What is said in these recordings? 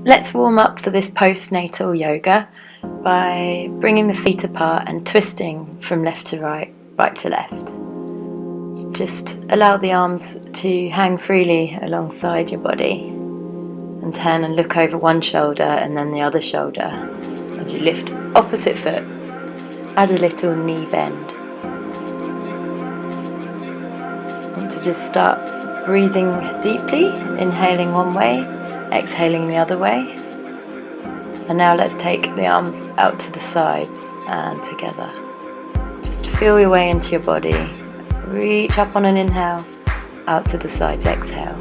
Let's warm up for this postnatal yoga by bringing the feet apart and twisting from left to right, right to left. Just allow the arms to hang freely alongside your body and turn and look over one shoulder and then the other shoulder as you lift opposite foot. Add a little knee bend. Want to just start breathing deeply, inhaling one way, exhaling the other way. And now let's take the arms out to the sides and together. Just feel your way into your body. Reach up on an inhale, out to the sides, exhale.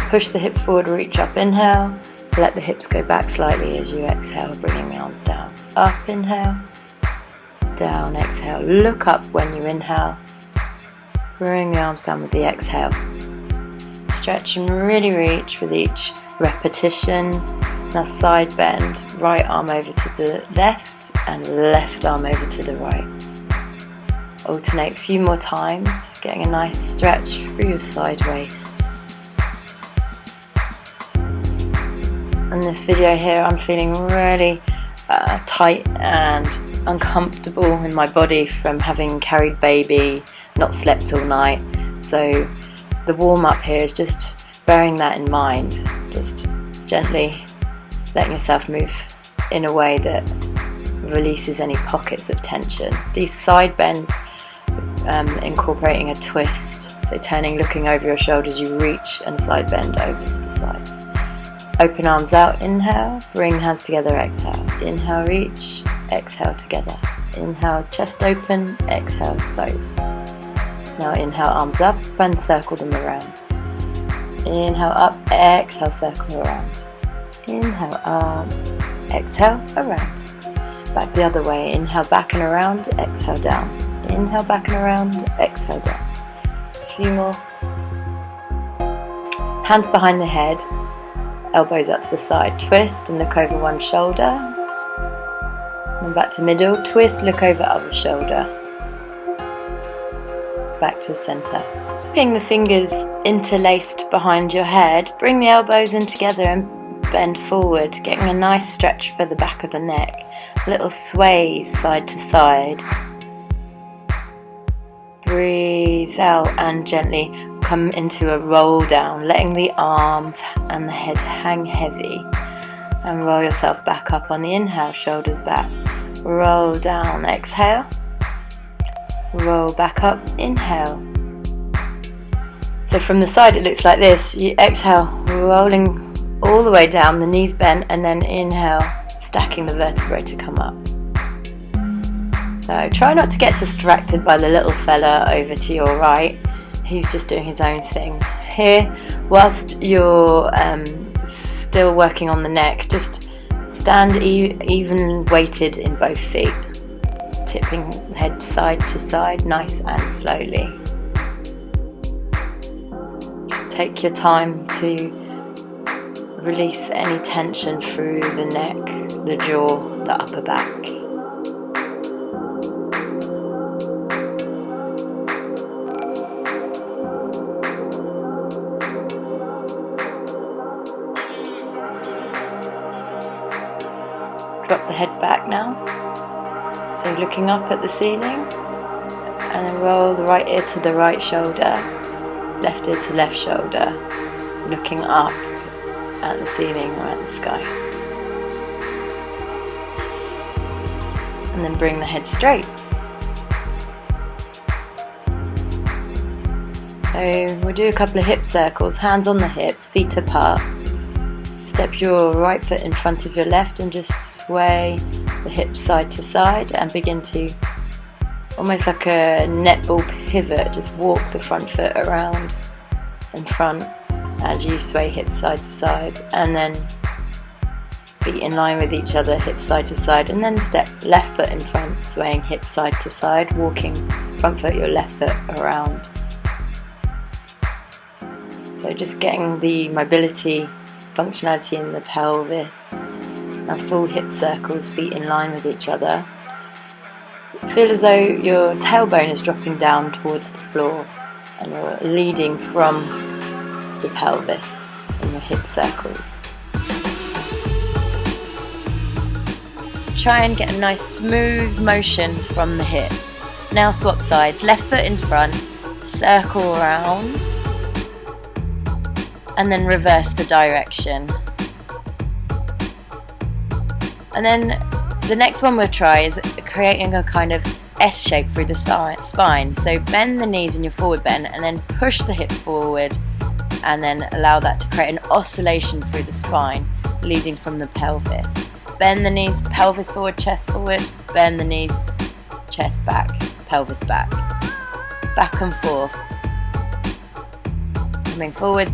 Push the hips forward, reach up, inhale. Let the hips go back slightly as you exhale, bringing the arms down. Up, inhale. Down, exhale. Look up when you inhale. Bring the arms down with the exhale. Stretch and really reach with each repetition. Now side bend, right arm over to the left and left arm over to the right. Alternate a few more times, getting a nice stretch through your side waist. In this video here, I'm feeling really tight and uncomfortable in my body from having carried baby, not slept all night. So the warm up here is just bearing that in mind, just gently letting yourself move in a way that releases any pockets of tension. These side bends, incorporating a twist, so turning, looking over your shoulders, you reach and side bend over to the side. Open arms out, inhale, bring hands together, exhale. Inhale, reach, exhale together. Inhale, chest open, exhale, close. Now inhale, arms up and circle them around. Inhale up, exhale, circle around. Inhale up, exhale, around. Back the other way, inhale back and around, exhale down. Inhale back and around, exhale down. A few more. Hands behind the head, elbows up to the side. Twist and look over one shoulder. And back to middle, twist, look over other shoulder. Back to center. Keeping the fingers interlaced behind your head, bring the elbows in together and bend forward, getting a nice stretch for the back of the neck. Little sways side to side. Breathe out and gently come into a roll down, letting the arms and the head hang heavy. And roll yourself back up on the inhale, shoulders back. Roll down, exhale. Roll back up, inhale. So from the side it looks like this. You exhale, rolling all the way down, the knees bent, and then inhale, stacking the vertebrae to come up. So try not to get distracted by the little fella over to your right. He's just doing his own thing. Here, whilst you're still working on the neck, just stand even weighted in both feet. Tipping head side to side, nice and slowly. Just take your time to release any tension through the neck, the jaw, the upper back. Drop the head back now. So looking up at the ceiling, and then roll the right ear to the right shoulder, left ear to left shoulder, looking up at the ceiling or at the sky. And then bring the head straight. So we'll do a couple of hip circles, hands on the hips, feet apart. Step your right foot in front of your left and just sway the hips side to side and begin to, almost like a netball pivot, just walk the front foot around in front as you sway hips side to side, and then feet in line with each other, hips side to side, and then step left foot in front, swaying hips side to side, walking front foot, your left foot around. So just getting the mobility, functionality in the pelvis. Now full hip circles, feet in line with each other. Feel as though your tailbone is dropping down towards the floor and you're leading from the pelvis in your hip circles. try and get a nice smooth motion from the hips. Now swap sides, left foot in front, circle around, and then reverse the direction. And then the next one we'll try is creating a kind of S shape through the spine. So bend the knees in your forward bend and then push the hips forward, and then allow that to create an oscillation through the spine leading from the pelvis. Bend the knees, pelvis forward, chest forward, bend the knees, chest back, pelvis back. Back and forth. Coming forward.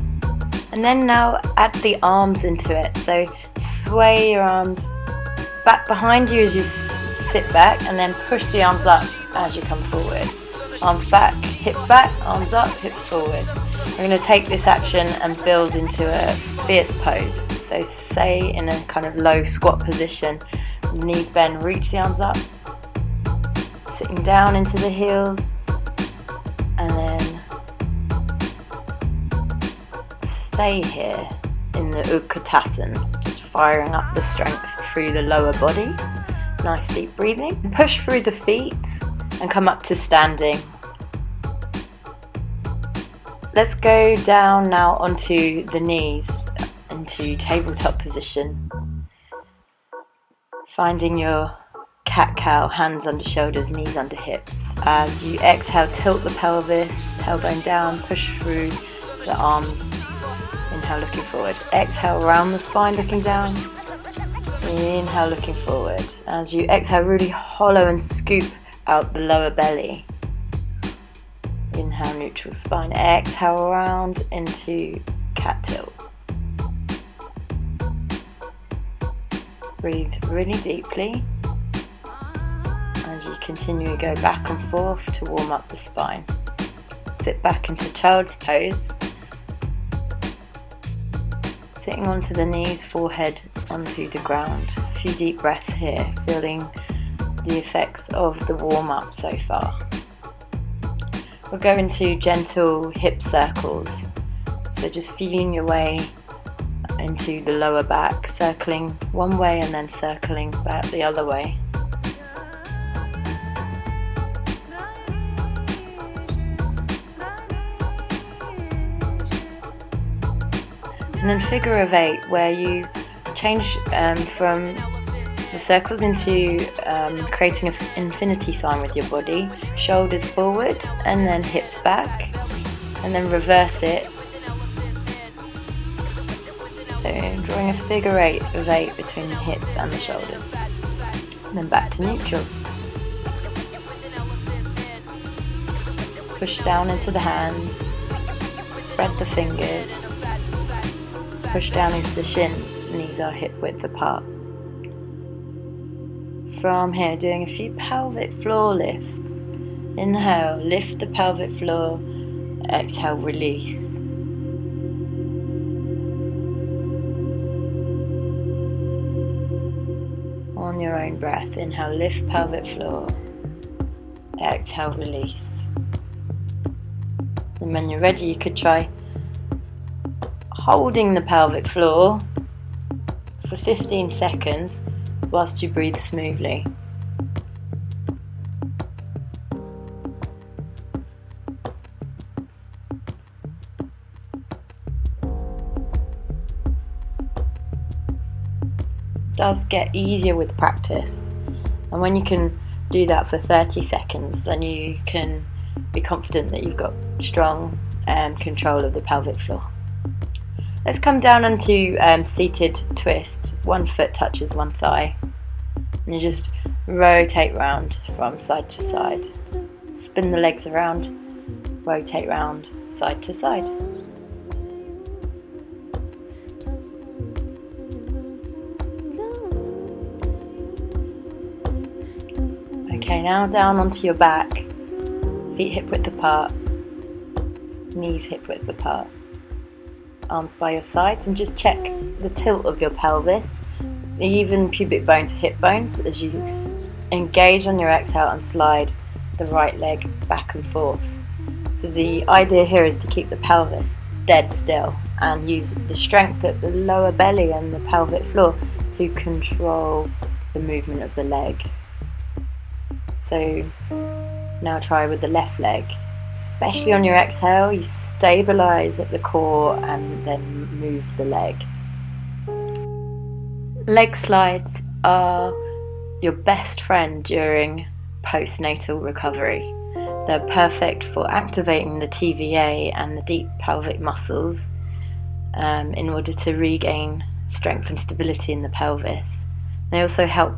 And then now add the arms into it. So sway your arms back behind you as you sit back, and then push the arms up as you come forward. Arms back, hips back, arms up, hips forward. We're going to take this action and build into a fierce pose. So stay in a kind of low squat position. Knees bend, reach the arms up. Sitting down into the heels. And then stay here in the Utkatasana, just firing up the strength through the lower body. Nice deep breathing. Push through the feet and come up to standing. Let's go down now onto the knees, into tabletop position. Finding your cat-cow, hands under shoulders, knees under hips. As you exhale, tilt the pelvis, tailbone down, push through the arms. Inhale, looking forward. Exhale, round the spine, looking down. Inhale, looking forward. As you exhale, really hollow and scoop out the lower belly. Inhale, neutral spine. Exhale, round into cat tilt. Breathe really deeply as you continue to go back and forth to warm up the spine. Sit back into child's pose. Sitting onto the knees, forehead onto the ground. A few deep breaths here, feeling the effects of the warm-up so far. We'll go into gentle hip circles. So just feeling your way into the lower back, circling one way and then circling back the other way. And then figure of 8, where you change from the circles into creating an infinity sign with your body. Shoulders forward and then hips back, and then reverse it. So drawing a figure 8 of 8 between the hips and the shoulders. And then back to neutral. Push down into the hands. Spread the fingers. Push down into the shins, knees are hip width apart. From here, doing a few pelvic floor lifts. Inhale, lift the pelvic floor. Exhale, release. On your own breath, inhale, lift pelvic floor. Exhale, release. And when you're ready, you could try holding the pelvic floor for 15 seconds whilst you breathe smoothly. It does get easier with practice, and when you can do that for 30 seconds, then you can be confident that you've got strong control of the pelvic floor. Let's come down onto seated twist. One foot touches one thigh. And you just rotate round from side to side. Spin the legs around, rotate round, side to side. Okay, now down onto your back. Feet hip width apart. Knees hip width apart. Arms by your sides, and just check the tilt of your pelvis, even pubic bone to hip bones, as you engage on your exhale and slide the right leg back and forth. So the idea here is to keep the pelvis dead still and use the strength at the lower belly and the pelvic floor to control the movement of the leg. So now try with the left leg. Especially on your exhale, you stabilise at the core and then move the leg. Leg slides are your best friend during postnatal recovery. They're perfect for activating the TVA and the deep pelvic muscles in order to regain strength and stability in the pelvis. They also help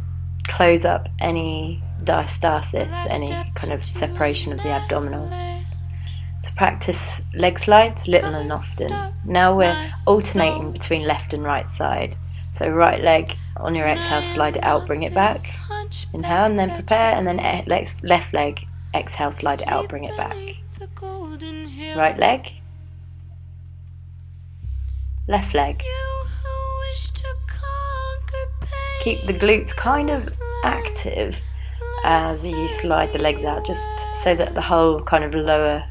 close up any diastasis, any kind of separation of the abdominals. So practice leg slides little and often. Now we're alternating between left and right side. So right leg on your exhale, slide it out, bring it back. Inhale and then prepare, and then left leg, exhale, slide it out, bring it back. Right leg, left leg. Keep the glutes kind of active as you slide the legs out, just so that the whole kind of lower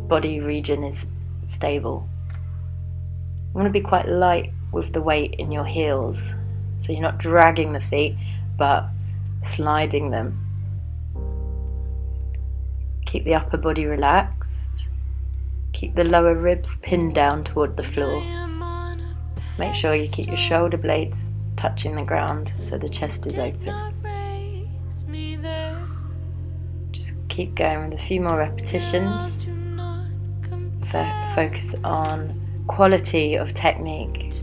body region is stable. You want to be quite light with the weight in your heels, so you're not dragging the feet but sliding them. Keep the upper body relaxed. Keep the lower ribs pinned down toward the floor. Make sure you keep your shoulder blades touching the ground so the chest is open. Just keep going with a few more repetitions. Focus on quality of technique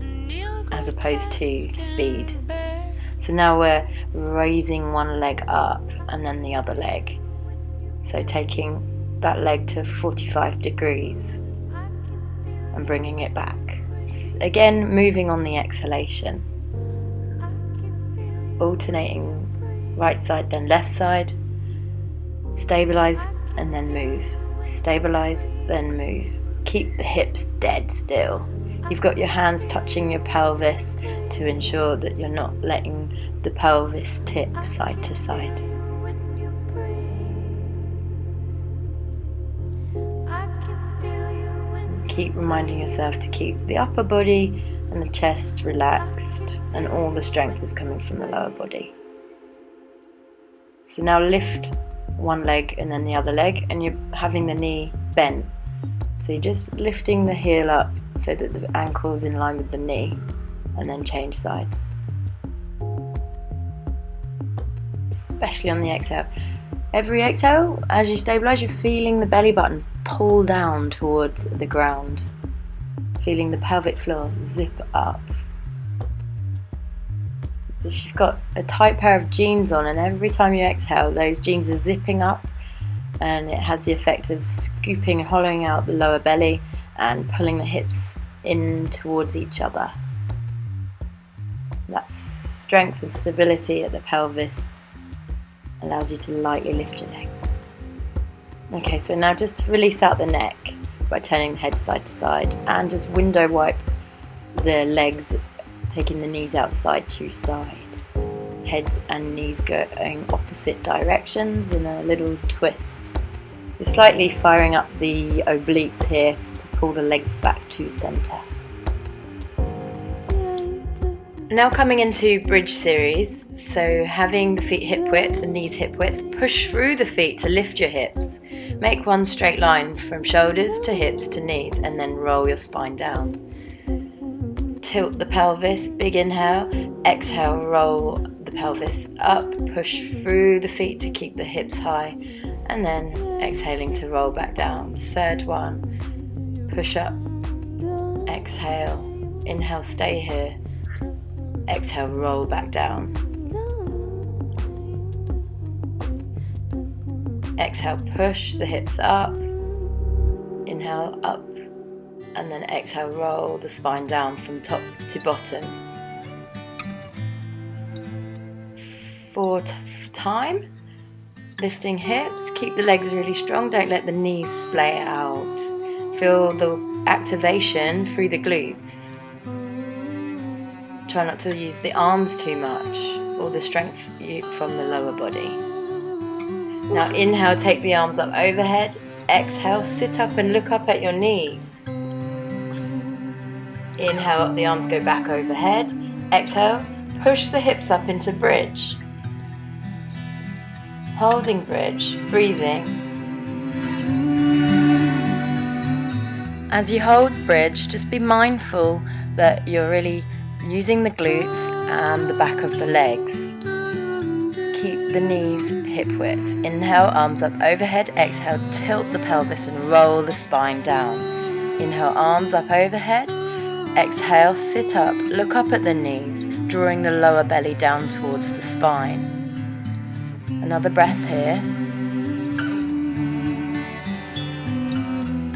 as opposed to speed. So now we're raising one leg up and then the other leg. So taking that leg to 45 degrees and bringing it back. Again, moving on the exhalation. Alternating right side then left side. Stabilise and then move. Stabilise, then move. Keep the hips dead still. You've got your hands touching your pelvis to ensure that you're not letting the pelvis tip side to side. Keep reminding yourself to keep the upper body and the chest relaxed, and all the strength is coming from the lower body. So now lift one leg and then the other leg, and you're having the knee bent. So you're just lifting the heel up so that the ankle is in line with the knee, and then change sides. Especially on the exhale. Every exhale, as you stabilise, you're feeling the belly button pull down towards the ground. Feeling the pelvic floor zip up. So if you've got a tight pair of jeans on, and every time you exhale, those jeans are zipping up, and it has the effect of scooping and hollowing out the lower belly and pulling the hips in towards each other. That strength and stability at the pelvis allows you to lightly lift your legs. Okay, so now just release out the neck by turning the head side to side, and just window wipe the legs, taking the knees out side to side. Heads and knees going opposite directions in a little twist. You're slightly firing up the obliques here to pull the legs back to center. Now coming into bridge series, so having the feet hip width, the knees hip width, push through the feet to lift your hips. Make one straight line from shoulders to hips to knees, and then roll your spine down. Tilt the pelvis, big inhale, exhale, roll the pelvis up, push through the feet to keep the hips high, and then exhaling to roll back down. Third one, push up, exhale, inhale, stay here, exhale, roll back down. Exhale, push the hips up, inhale, up, and then exhale, roll the spine down from top to bottom. Fourth time, lifting hips, keep the legs really strong, don't let the knees splay out. Feel the activation through the glutes. Try not to use the arms too much, or the strength from the lower body. Now inhale, take the arms up overhead. Exhale, sit up and look up at your knees. Inhale, up the arms go back overhead. Exhale, push the hips up into bridge. Holding bridge, breathing. As you hold bridge, just be mindful that you're really using the glutes and the back of the legs. Keep the knees hip width. Inhale, arms up overhead. Exhale, tilt the pelvis and roll the spine down. Inhale, arms up overhead. Exhale, sit up, look up at the knees, drawing the lower belly down towards the spine. Another breath here.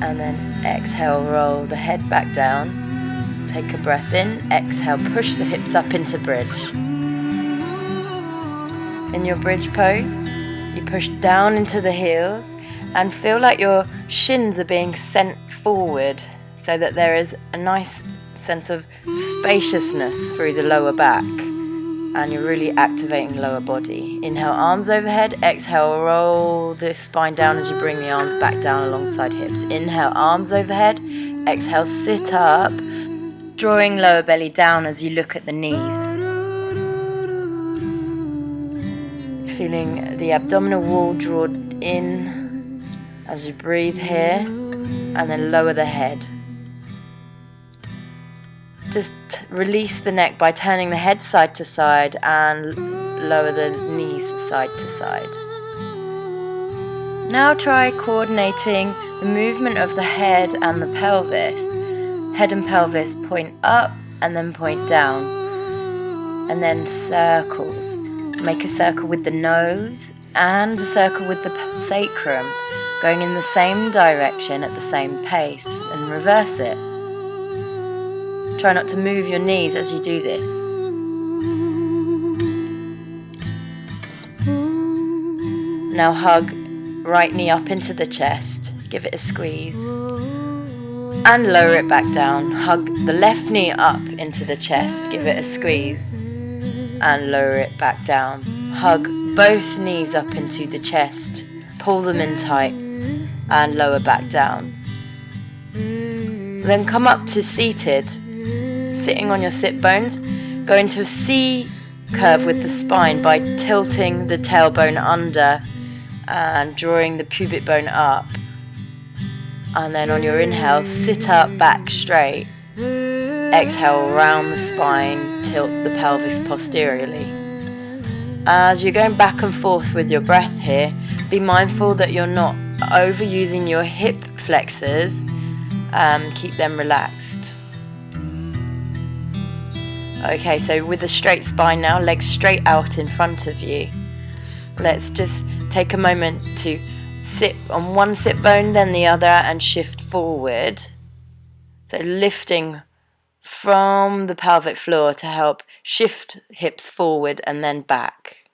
And then exhale, roll the head back down. Take a breath in. Exhale, push the hips up into bridge. In your bridge pose, you push down into the heels and feel like your shins are being sent forward so that there is a nice sense of spaciousness through the lower back and you're really activating lower body. Inhale, arms overhead. Exhale, roll the spine down as you bring the arms back down alongside hips. Inhale, arms overhead. Exhale, sit up, drawing lower belly down as you look at the knees. Feeling the abdominal wall draw in as you breathe here, and then lower the head. Just release the neck by turning the head side to side and lower the knees side to side. Now try coordinating the movement of the head and the pelvis. Head and pelvis point up and then point down, and then circles. Make a circle with the nose and a circle with the sacrum, going in the same direction at the same pace, and reverse it. Try not to move your knees as you do this. Now hug right knee up into the chest, give it a squeeze, and lower it back down. Hug the left knee up into the chest, give it a squeeze, and lower it back down. Hug both knees up into the chest, pull them in tight, and lower back down. Then come up to seated, sitting on your sit bones. Go into a C curve with the spine by tilting the tailbone under and drawing the pubic bone up. And then on your inhale, sit up, back straight. Exhale, round the spine, tilt the pelvis posteriorly. As you're going back and forth with your breath here, be mindful that you're not overusing your hip flexors. Keep them relaxed. Okay, so with a straight spine now, legs straight out in front of you. Let's just take a moment to sit on one sit bone, then the other, and shift forward. So lifting from the pelvic floor to help shift hips forward and then back.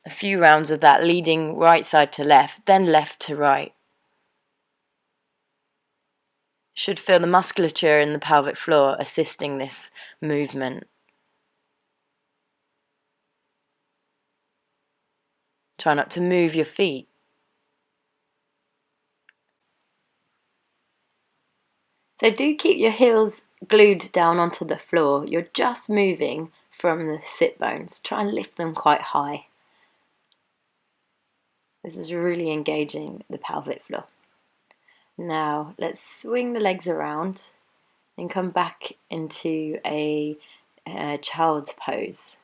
A few rounds of that, leading right side to left, then left to right. Should feel the musculature in the pelvic floor assisting this movement. Try not to move your feet. So do keep your heels glued down onto the floor. You're just moving from the sit bones. Try and lift them quite high. This is really engaging the pelvic floor. Now let's swing the legs around and come back into a child's pose.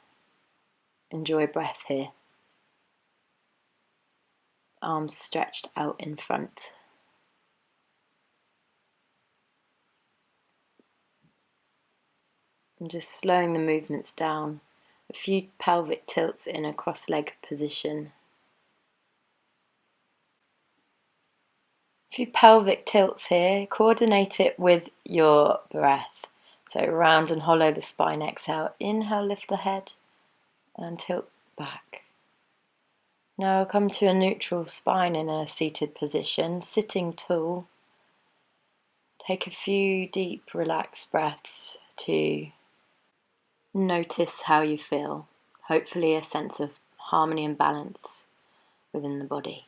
Enjoy breath here. Arms stretched out in front. And just slowing the movements down. A few pelvic tilts in a cross-leg position. A few pelvic tilts here. Coordinate it with your breath. So round and hollow the spine. Exhale. Inhale, lift the head and tilt back. Now come to a neutral spine in a seated position, sitting tall. Take a few deep, relaxed breaths to notice how you feel. Hopefully a sense of harmony and balance within the body.